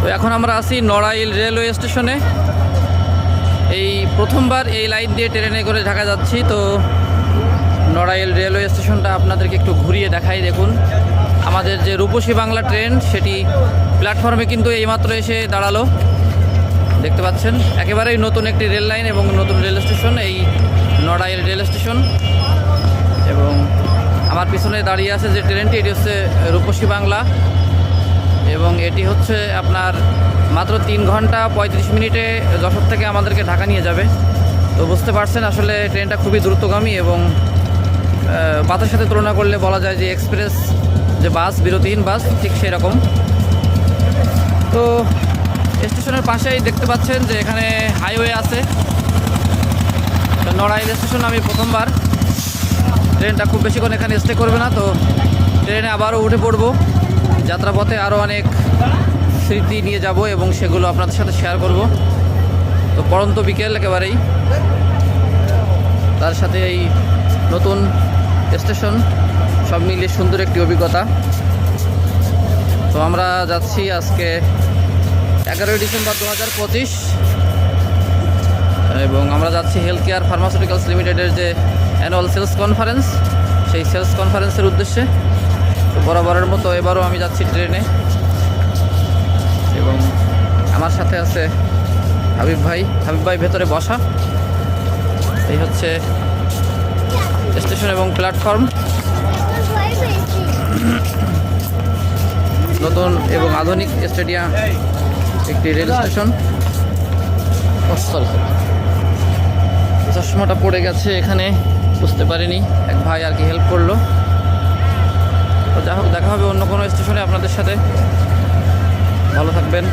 তো এখন আমরা আছি নড়াইল রেলওয়ে স্টেশনে। এই প্রথমবার এই লাইন দিয়ে ট্রেনে করে ঢাকা যাচ্ছি। তো নড়াইল রেলওয়ে স্টেশনটা আপনাদেরকে একটু ঘুরিয়ে দেখাই। দেখুন, আমাদের যে রূপসী বাংলা ট্রেন সেটি প্ল্যাটফর্মে কিন্তু এইমাত্র এসে দাঁড়ালো। দেখতে পাচ্ছেন একেবারেই নতুন একটি রেল লাইন এবং নতুন রেল স্টেশন, এই নড়াইল রেল স্টেশন। এবং আমার পিছনে দাঁড়িয়ে আছে যে ট্রেনটি, এটি হচ্ছে রূপসী বাংলা এবং এটি হচ্ছে আপনার মাত্র 3 ঘন্টা 35 মিনিটে যশোর থেকে আমাদেরকে ঢাকা নিয়ে যাবে। তো বুঝতে পারছেন আসলে ট্রেনটা খুবই দ্রুতগামী এবং বাসের সাথে তুলনা করলে বলা যায় যে এক্সপ্রেস যে বাস, বিরতিহীন বাস, ঠিক সেই রকম। তো স্টেশনের পাশেই দেখতে পাচ্ছেন যে এখানে হাইওয়ে আছে। নড়াইল স্টেশন আমি প্রথমবার, ট্রেনটা খুব বেশিক্ষণ এখানে স্টে করবে না। তো ট্রেনে আবারও উঠে পড়বো। যাত্রাপথে আরও অনেক স্মৃতি নিয়ে যাব এবং সেগুলো আপনাদের সাথে শেয়ার করব। তো পড়ন্ত বিকেল একেবারেই, তার সাথে এই নতুন স্টেশন, সব মিলিয়ে সুন্দর একটি অভিজ্ঞতা। তো আমরা যাচ্ছি আজকে 11ই ডিসেম্বর 2025 এবং আমরা যাচ্ছি হেলথ কেয়ার ফার্মাসিউটিক্যালস লিমিটেডের যে অ্যানুয়াল সেলস কনফারেন্স, সেই সেলস কনফারেন্সের উদ্দেশ্যে। তো বরাবরের মতো এবারও আমি যাচ্ছি ট্রেনে এবং আমার সাথে আছে হাবিব ভাই ভেতরে বসা। এই হচ্ছে স্টেশন এবং প্ল্যাটফর্ম, নতুন এবং আধুনিক স্টেডিয়াম একটি রেল স্টেশন। চশমাটা পড়ে গেছে এখানে, বুঝতে পারিনি, এক ভাই আর কি হেল্প করলো। তো যাই হোক, দেখা হবে অন্য কোনো স্টেশনে আপনাদের সাথে। ভালো থাকবেন।